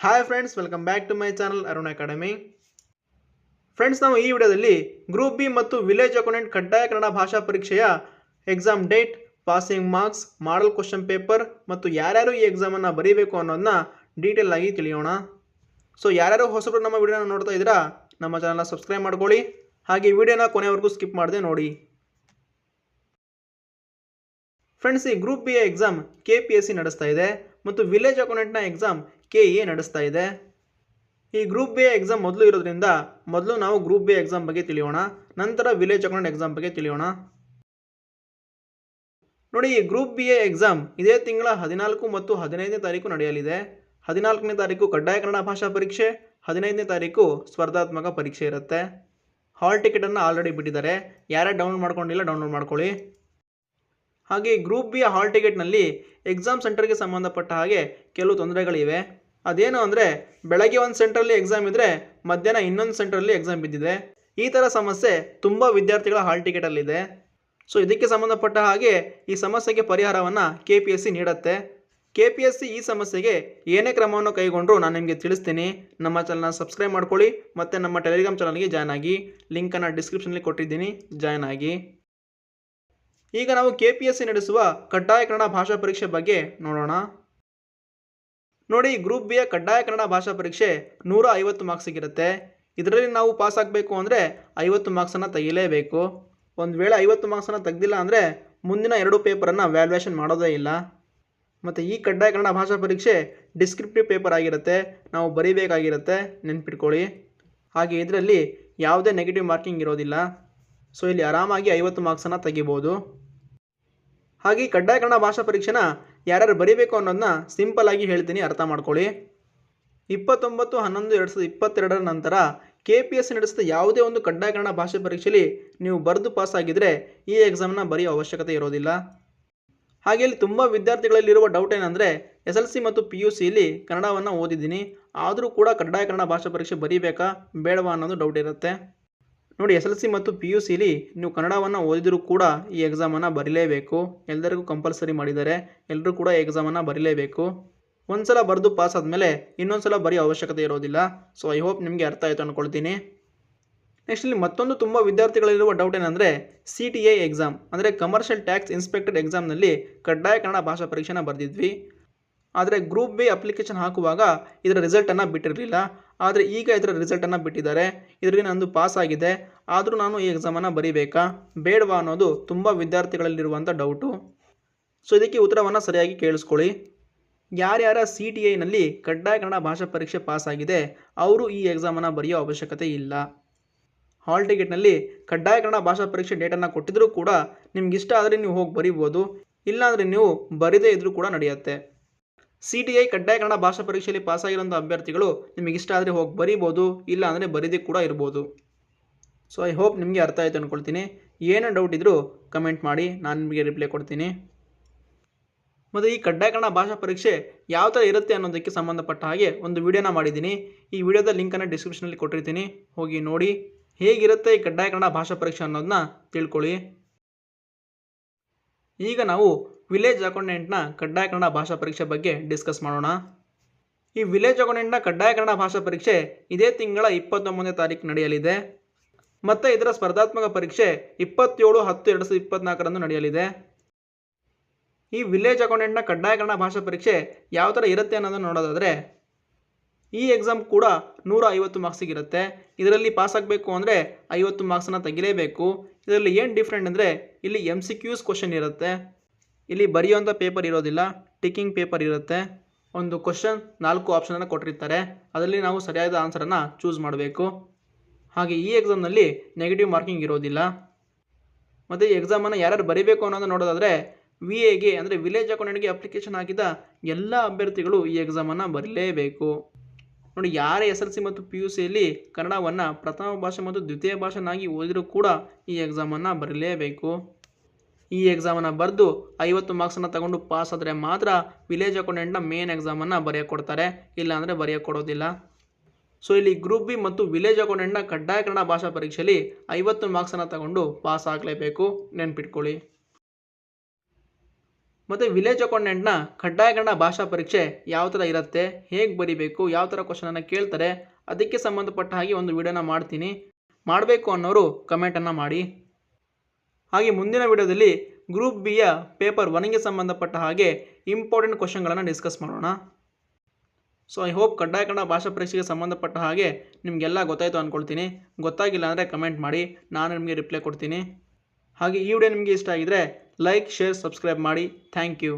Hi friends, welcome back to my channel Arun academy. Friends, ನಾವು ಈ ವಿಡಿಯೋದಲ್ಲಿ ಗ್ರೂಪ್ ಬಿ ಮತ್ತು ವಿಲೇಜ್ ಅಕೌಂಟೆಂಟ್ ಕಡ್ಡಾಯ ಕನ್ನಡ ಭಾಷಾ ಪರೀಕ್ಷೆಯ exam date, passing marks, model question paper ಮತ್ತು ಯಾರ್ಯಾರು ಈ ಎಕ್ಸಾಮನ್ನು ಬರೀಬೇಕು ಅನ್ನೋದನ್ನ ಡೀಟೇಲ್ ಆಗಿ ತಿಳಿಯೋಣ. ಸೊ ಯಾರ್ಯಾರು ಹೊಸಬರು ನಮ್ಮ ವಿಡಿಯೋನ ನೋಡ್ತಾ ಇದ್ದೀರಾ, ನಮ್ಮ ಚಾನಲ್ನ ಸಬ್ಸ್ಕ್ರೈಬ್ ಮಾಡ್ಕೊಳ್ಳಿ. ಹಾಗೆ ಈ ವಿಡಿಯೋನ ಕೊನೆವರೆಗೂ ಸ್ಕಿಪ್ ಮಾಡದೆ ನೋಡಿ. ಫ್ರೆಂಡ್ಸ್, ಈ ಗ್ರೂಪ್ ಬಿ ಎಕ್ಸಾಮ್ KPSC ನಡೆಸ್ತಾ ಇದೆ ಮತ್ತು ವಿಲೇಜ್ ಅಕೌಂಟೆಂಟ್ನ ಎಕ್ಸಾಮ್ KE ನಡೆಸ್ತಾ ಇದೆ. ಈ ಗ್ರೂಪ್ ಬಿ ಎಕ್ಸಾಮ್ ಮೊದಲು ಇರೋದ್ರಿಂದ ಮೊದಲು ನಾವು ಗ್ರೂಪ್ ಬಿ ಎಕ್ಸಾಮ್ ಬಗ್ಗೆ ತಿಳಿಯೋಣ, ನಂತರ ವಿಲೇಜ್ ಅಕೌಂಟೆಂಟ್ ಎಕ್ಸಾಮ್ ಬಗ್ಗೆ ತಿಳಿಯೋಣ. ನೋಡಿ, ಈ ಗ್ರೂಪ್ ಬಿ ಎಕ್ಸಾಮ್ ಇದೇ ತಿಂಗಳ 14 ಮತ್ತು 15ನೇ ತಾರೀಕು ನಡೆಯಲಿದೆ. 14ನೇ ತಾರೀಕು ಕಡ್ಡಾಯ ಕನ್ನಡ ಭಾಷಾ ಪರೀಕ್ಷೆ, 15ನೇ ತಾರೀಕು ಸ್ಪರ್ಧಾತ್ಮಕ ಪರೀಕ್ಷೆ ಇರುತ್ತೆ. ಹಾಲ್ ಟಿಕೆಟನ್ನು ಆಲ್ರೆಡಿ ಬಿಟ್ಟಿದ್ದಾರೆ. ಯಾರ್ಯಾರು ಡೌನ್ಲೋಡ್ ಮಾಡ್ಕೊಂಡಿಲ್ಲ ಡೌನ್ಲೋಡ್ ಮಾಡ್ಕೊಳ್ಳಿ. ಹಾಗೆ ಗ್ರೂಪ್ ಬಿ ಹಾಲ್ ಟಿಕೆಟ್ನಲ್ಲಿ ಎಕ್ಸಾಮ್ ಸೆಂಟರ್ಗೆ ಸಂಬಂಧಪಟ್ಟ ಹಾಗೆ ಕೆಲವು ತೊಂದರೆಗಳಿವೆ. ಅದೇನು ಅಂದರೆ, ಬೆಳಗ್ಗೆ ಒಂದು ಸೆಂಟ್ರಲ್ಲಿ ಎಕ್ಸಾಮ್ ಇದ್ದರೆ ಮಧ್ಯಾಹ್ನ ಇನ್ನೊಂದು ಸೆಂಟ್ರಲ್ಲಿ ಎಕ್ಸಾಮ್ ಬಿದ್ದಿದೆ. ಈ ಥರ ಸಮಸ್ಯೆ ತುಂಬ ವಿದ್ಯಾರ್ಥಿಗಳ ಹಾಲ್ ಟಿಕೆಟಲ್ಲಿದೆ. ಸೊ ಇದಕ್ಕೆ ಸಂಬಂಧಪಟ್ಟ ಹಾಗೆ ಈ ಸಮಸ್ಯೆಗೆ ಪರಿಹಾರವನ್ನು KPSC ನೀಡುತ್ತೆ. KPSC ಈ ಸಮಸ್ಯೆಗೆ ಏನೇ ಕ್ರಮವನ್ನು ಕೈಗೊಂಡ್ರು ನಾನು ನಿಮಗೆ ತಿಳಿಸ್ತೀನಿ. ನಮ್ಮ ಚಾನಲ್ನ ಸಬ್ಸ್ಕ್ರೈಬ್ ಮಾಡ್ಕೊಳ್ಳಿ ಮತ್ತು ನಮ್ಮ ಟೆಲಿಗ್ರಾಮ್ ಚಾನಲ್ಗೆ ಜಾಯ್ನ್ ಆಗಿ. ಲಿಂಕನ್ನು ಡಿಸ್ಕ್ರಿಪ್ಷನಲ್ಲಿ ಕೊಟ್ಟಿದ್ದೀನಿ, ಜಾಯ್ನ್ ಆಗಿ. ಈಗ ನಾವು KPSC ನಡೆಸುವ ಕಡ್ಡಾಯ ಕನ್ನಡ ಭಾಷಾ ಪರೀಕ್ಷೆ ಬಗ್ಗೆ ನೋಡೋಣ. ನೋಡಿ, ಗ್ರೂಪ್ ಬಿಯ ಕಡ್ಡಾಯ ಕನ್ನಡ ಭಾಷಾ ಪರೀಕ್ಷೆ 150 ಮಾರ್ಕ್ಸಿಗಿರುತ್ತೆ. ಇದರಲ್ಲಿ ನಾವು ಪಾಸ್ ಆಗಬೇಕು ಅಂದರೆ 50 ಮಾರ್ಕ್ಸನ್ನು ತೆಗಿಲೇಬೇಕು. ಒಂದು ವೇಳೆ 50 ಮಾರ್ಕ್ಸನ್ನು ತೆಗೆದಿಲ್ಲ ಅಂದರೆ ಮುಂದಿನ 2 ಪೇಪರನ್ನು ವ್ಯಾಲ್ಯೂಯೇಷನ್ ಮಾಡೋದೇ ಇಲ್ಲ. ಮತ್ತು ಈ ಕಡ್ಡಾಯ ಕನ್ನಡ ಭಾಷಾ ಪರೀಕ್ಷೆ ಡಿಸ್ಕ್ರಿಪ್ಟಿವ್ ಪೇಪರ್ ಆಗಿರುತ್ತೆ, ನಾವು ಬರೀಬೇಕಾಗಿರುತ್ತೆ, ನೆನ್ಪಿಟ್ಕೊಳ್ಳಿ. ಹಾಗೆ ಇದರಲ್ಲಿ ಯಾವುದೇ ನೆಗೆಟಿವ್ ಮಾರ್ಕಿಂಗ್ ಇರೋದಿಲ್ಲ. ಸೊ ಇಲ್ಲಿ ಆರಾಮಾಗಿ 50 ಮಾರ್ಕ್ಸನ್ನು ತೆಗಿಬೋದು. ಹಾಗೆ ಕಡ್ಡಾಯ ಕನ್ನಡ ಭಾಷಾ ಪರೀಕ್ಷೆನ ಯಾರ್ಯಾರು ಬರೀಬೇಕು ಅನ್ನೋದನ್ನ ಸಿಂಪಲ್ ಆಗಿ ಹೇಳ್ತೀನಿ, ಅರ್ಥ ಮಾಡ್ಕೊಳ್ಳಿ. 29/11/2022 ನಂತರ KPSC ನಡೆಸಿದ ಯಾವುದೇ ಒಂದು ಕಡ್ಡಾಯ ಕನ್ನಡ ಭಾಷೆ ಪರೀಕ್ಷೆಯಲ್ಲಿ ನೀವು ಬರೆದು ಪಾಸ್ ಆಗಿದ್ದರೆ ಈ ಎಕ್ಸಾಮ್ನ ಬರೆಯೋ ಅವಶ್ಯಕತೆ ಇರೋದಿಲ್ಲ. ಹಾಗೆ ಇಲ್ಲಿ ತುಂಬ ವಿದ್ಯಾರ್ಥಿಗಳಲ್ಲಿರುವ ಡೌಟ್ ಏನಂದರೆ, SLC ಮತ್ತು PUCಯಲ್ಲಿ ಕನ್ನಡವನ್ನು ಓದಿದ್ದೀನಿ, ಆದರೂ ಕೂಡ ಕಡ್ಡಾಯ ಕನ್ನಡ ಭಾಷಾ ಪರೀಕ್ಷೆ ಬರೀಬೇಕಾ ಬೇಡವಾ ಅನ್ನೋದು ಡೌಟ್ ಇರುತ್ತೆ. ನೋಡಿ, SLC ಮತ್ತು PUCಲಿ ನೀವು ಕನ್ನಡವನ್ನು ಓದಿದರೂ ಕೂಡ ಈ ಎಕ್ಸಾಮನ್ನು ಬರೀಲೇಬೇಕು. ಎಲ್ಲರಿಗೂ ಕಂಪಲ್ಸರಿ ಮಾಡಿದ್ದಾರೆ, ಎಲ್ಲರೂ ಕೂಡ ಈ ಎಕ್ಸಾಮನ್ನು ಬರೀಲೇಬೇಕು. ಒಂದು ಸಲ ಬರೆದು ಪಾಸ್ ಆದಮೇಲೆ ಇನ್ನೊಂದು ಸಲ ಬರೆಯೋ ಅವಶ್ಯಕತೆ ಇರೋದಿಲ್ಲ. ಸೊ ಐ ಹೋಪ್ ನಿಮಗೆ ಅರ್ಥ ಆಯಿತು ಅಂದ್ಕೊಳ್ತೀನಿ. ನೆಕ್ಸ್ಟ್ ಇಲ್ಲಿ ಮತ್ತೊಂದು ತುಂಬ ವಿದ್ಯಾರ್ಥಿಗಳಿರುವ ಡೌಟ್ ಏನಂದರೆ, CTA ಎಕ್ಸಾಮ್ ಅಂದರೆ ಕಮರ್ಷಿಯಲ್ ಟ್ಯಾಕ್ಸ್ ಇನ್ಸ್ಪೆಕ್ಟರ್ ಎಕ್ಸಾಮ್ನಲ್ಲಿ ಕಡ್ಡಾಯ ಕನ್ನಡ ಭಾಷಾ ಪರೀಕ್ಷೆನ ಬರೆದಿದ್ವಿ. ಆದರೆ ಗ್ರೂಪ್ ಬಿ ಅಪ್ಲಿಕೇಶನ್ ಹಾಕುವಾಗ ಇದರ ರಿಸಲ್ಟನ್ನು ಬಿಟ್ಟಿರಲಿಲ್ಲ. ಆದರೆ ಈಗ ಇದರ ರಿಸಲ್ಟನ್ನು ಬಿಟ್ಟಿದ್ದಾರೆ. ಇದರಲ್ಲಿ ನಂದು ಪಾಸ್ ಆಗಿದೆ, ಆದರೂ ನಾನು ಈ ಎಕ್ಸಾಮನ್ನು ಬರೀಬೇಕಾ ಬೇಡವಾ ಅನ್ನೋದು ತುಂಬ ವಿದ್ಯಾರ್ಥಿಗಳಲ್ಲಿರುವಂಥ ಡೌಟು. ಸೊ ಇದಕ್ಕೆ ಉತ್ತರವನ್ನು ಸರಿಯಾಗಿ ಕೇಳಿಸ್ಕೊಳ್ಳಿ. ಯಾರ್ಯಾರ CTAನಲ್ಲಿ ಕಡ್ಡಾಯ ಕನ್ನಡ ಭಾಷಾ ಪರೀಕ್ಷೆ ಪಾಸ್ ಆಗಿದೆ ಅವರು ಈ ಎಕ್ಸಾಮನ್ನು ಬರೆಯೋ ಅವಶ್ಯಕತೆ ಇಲ್ಲ. ಹಾಲ್ ಟಿಕೆಟ್ನಲ್ಲಿ ಕಡ್ಡಾಯ ಕನ್ನಡ ಭಾಷಾ ಪರೀಕ್ಷೆ ಡೇಟನ್ನು ಕೊಟ್ಟಿದ್ದರೂ ಕೂಡ ನಿಮ್ಗೆ ಇಷ್ಟ ಆದರೆ ನೀವು ಹೋಗಿ ಬರೀಬೋದು, ಇಲ್ಲಾಂದರೆ ನೀವು ಬರೀದೇ ಇದ್ದರೂ ಕೂಡ ನಡೆಯುತ್ತೆ. CTA ಕಡ್ಡಾಯ ಕನ್ನಡ ಭಾಷಾ ಪರೀಕ್ಷೆಯಲ್ಲಿ ಪಾಸಾಗಿರೋಂಥ ಅಭ್ಯರ್ಥಿಗಳು ನಿಮಗೆ ಇಷ್ಟ ಆದರೆ ಹೋಗಿ ಬರೀಬೋದು, ಇಲ್ಲ ಅಂದರೆ ಬರೀದೇ ಕೂಡ ಇರ್ಬೋದು. ಸೊ ಐ ಹೋಪ್ ನಿಮಗೆ ಅರ್ಥ ಆಯಿತು ಅಂದ್ಕೊಳ್ತೀನಿ. ಏನೋ ಡೌಟ್ ಇದ್ದರೂ ಕಮೆಂಟ್ ಮಾಡಿ, ನಾನು ನಿಮಗೆ ರಿಪ್ಲೈ ಕೊಡ್ತೀನಿ. ಮತ್ತು ಈ ಕಡ್ಡಾಯ ಕನ್ನಡ ಭಾಷಾ ಪರೀಕ್ಷೆ ಯಾವ ಥರ ಇರುತ್ತೆ ಅನ್ನೋದಕ್ಕೆ ಸಂಬಂಧಪಟ್ಟ ಹಾಗೆ ಒಂದು ವಿಡಿಯೋನ ಮಾಡಿದ್ದೀನಿ. ಈ ವಿಡಿಯೋದ ಲಿಂಕನ್ನು ಡಿಸ್ಕ್ರಿಪ್ಷನಲ್ಲಿ ಕೊಟ್ಟಿರ್ತೀನಿ, ಹೋಗಿ ನೋಡಿ. ಹೇಗಿರುತ್ತೆ ಈ ಕಡ್ಡಾಯ ಕನ್ನಡ ಭಾಷಾ ಪರೀಕ್ಷೆ ಅನ್ನೋದನ್ನ ತಿಳ್ಕೊಳ್ಳಿ. ಈಗ ನಾವು ವಿಲೇಜ್ ಅಕೌಂಟೆಂಟ್ನ ಕಡ್ಡಾಯ ಕನ್ನಡ ಭಾಷಾ ಪರೀಕ್ಷೆ ಬಗ್ಗೆ ಡಿಸ್ಕಸ್ ಮಾಡೋಣ. ಈ ವಿಲೇಜ್ ಅಕೌಂಟೆಂಟ್ನ ಕಡ್ಡಾಯ ಕನ್ನಡ ಭಾಷಾ ಪರೀಕ್ಷೆ ಇದೇ ತಿಂಗಳ 29ನೇ ತಾರೀಕು ನಡೆಯಲಿದೆ. ಮತ್ತು ಇದರ ಸ್ಪರ್ಧಾತ್ಮಕ ಪರೀಕ್ಷೆ 27/10/2024 ನಡೆಯಲಿದೆ. ಈ ವಿಲೇಜ್ ಅಕೌಂಟೆಂಟ್ನ ಕಡ್ಡಾಯ ಕನ್ನಡ ಭಾಷಾ ಪರೀಕ್ಷೆ ಯಾವ ಥರ ಇರುತ್ತೆ ಅನ್ನೋದನ್ನು ನೋಡೋದಾದರೆ, ಈ ಎಕ್ಸಾಮ್ ಕೂಡ 150 ಮಾರ್ಕ್ಸಿಗಿರುತ್ತೆ. ಇದರಲ್ಲಿ ಪಾಸ್ ಆಗಬೇಕು ಅಂದರೆ 50 ಮಾರ್ಕ್ಸನ್ನು ತೆಗಿಲೇಬೇಕು. ಇದರಲ್ಲಿ ಏನು ಡಿಫ್ರೆಂಟ್ ಅಂದರೆ, ಇಲ್ಲಿ MCQs ಕ್ವಶನ್ ಇರುತ್ತೆ, ಇಲ್ಲಿ ಬರೆಯುವಂಥ ಪೇಪರ್ ಇರೋದಿಲ್ಲ, ಟಿಕ್ಕಿಂಗ್ ಪೇಪರ್ ಇರುತ್ತೆ. ಒಂದು ಕ್ವಶನ್ 4 ಆಪ್ಷನನ್ನು ಕೊಟ್ಟಿರ್ತಾರೆ, ಅದರಲ್ಲಿ ನಾವು ಸರಿಯಾದ ಆನ್ಸರನ್ನು ಚೂಸ್ ಮಾಡಬೇಕು. ಹಾಗೆ ಈ ಎಕ್ಸಾಮ್ನಲ್ಲಿ ನೆಗೆಟಿವ್ ಮಾರ್ಕಿಂಗ್ ಇರೋದಿಲ್ಲ. ಮತ್ತು ಈ ಎಕ್ಸಾಮನ್ನು ಯಾರ್ಯಾರು ಬರೀಬೇಕು ಅನ್ನೋದು ನೋಡೋದಾದರೆ, VAಗೆ ಅಂದರೆ ವಿಲೇಜ್ ಅಕೌಂಟೆಂಟ್ಗೆ ಅಪ್ಲಿಕೇಶನ್ ಹಾಕಿದ ಎಲ್ಲ ಅಭ್ಯರ್ಥಿಗಳು ಈ ಎಕ್ಸಾಮನ್ನು ಬರಲೇಬೇಕು. ನೋಡಿ, ಯಾರೇ SLC ಮತ್ತು PUCಯಲ್ಲಿ ಕನ್ನಡವನ್ನು ಪ್ರಥಮ ಭಾಷೆ ಮತ್ತು ದ್ವಿತೀಯ ಭಾಷೆನಾಗಿ ಓದಿದರೂ ಕೂಡ ಈ ಎಕ್ಸಾಮನ್ನು ಬರಲೇಬೇಕು. ಈ ಎಕ್ಸಾಮನ್ನು ಬರೆದು 50 ಮಾರ್ಕ್ಸನ್ನು ತಗೊಂಡು ಪಾಸ್ ಆದರೆ ಮಾತ್ರ ವಿಲೇಜ್ ಅಕೌಂಟೆಂಟ್ನ ಮೇನ್ ಎಕ್ಸಾಮನ್ನು ಬರೆಯೋಕ್ಕೆ ಕೊಡ್ತಾರೆ, ಇಲ್ಲಾಂದರೆ ಬರೆಯೋಕ್ಕೆ ಕೊಡೋದಿಲ್ಲ. ಸೊ ಇಲ್ಲಿ ಗ್ರೂಪ್ ಬಿ ಮತ್ತು ವಿಲೇಜ್ ಅಕೌಂಟೆಂಟ್ನ ಕಡ್ಡಾಯ ಕನ್ನಡ ಭಾಷಾ ಪರೀಕ್ಷೆಯಲ್ಲಿ 50 ಮಾರ್ಕ್ಸನ್ನು ತಗೊಂಡು ಪಾಸ್ ಆಗಲೇಬೇಕು, ನೆನ್ಪಿಟ್ಕೊಳ್ಳಿ. ಮತ್ತು ವಿಲೇಜ್ ಅಕೌಂಟೆಂಟ್ನ ಕಡ್ಡಾಯ ಕನ್ನಡ ಭಾಷಾ ಪರೀಕ್ಷೆ ಯಾವ ಥರ ಇರುತ್ತೆ, ಹೇಗೆ ಬರೀಬೇಕು, ಯಾವ ಥರ ಕ್ವಶನನ್ನು ಕೇಳ್ತಾರೆ, ಅದಕ್ಕೆ ಸಂಬಂಧಪಟ್ಟ ಹಾಗೆ ಒಂದು ವಿಡಿಯೋನ ಮಾಡ್ತೀನಿ. ಮಾಡಬೇಕು ಅನ್ನೋರು ಕಮೆಂಟನ್ನು ಮಾಡಿ. ಹಾಗೆ ಮುಂದಿನ ವಿಡಿಯೋದಲ್ಲಿ ಗ್ರೂಪ್ ಬಿಯ ಪೇಪರ್ 1ಗೆ ಸಂಬಂಧಪಟ್ಟ ಹಾಗೆ ಇಂಪಾರ್ಟೆಂಟ್ ಕ್ವಶನ್ಗಳನ್ನು ಡಿಸ್ಕಸ್ ಮಾಡೋಣ. ಸೊ ಐ ಹೋಪ್ ಕಡ್ಡಾಯ ಕನ್ನಡ ಭಾಷಾ ಪರೀಕ್ಷೆಗೆ ಸಂಬಂಧಪಟ್ಟ ಹಾಗೆ ನಿಮಗೆಲ್ಲ ಗೊತ್ತಾಯಿತು ಅಂದ್ಕೊಳ್ತೀನಿ. ಗೊತ್ತಾಗಿಲ್ಲ ಅಂದರೆ ಕಮೆಂಟ್ ಮಾಡಿ, ನಾನು ನಿಮಗೆ ರಿಪ್ಲೈ ಕೊಡ್ತೀನಿ. ಹಾಗೆ ಈ ವಿಡಿಯೋ ನಿಮಗೆ ಇಷ್ಟ ಆಗಿದರೆ ಲೈಕ್, ಶೇರ್, ಸಬ್ಸ್ಕ್ರೈಬ್ ಮಾಡಿ. Thank you.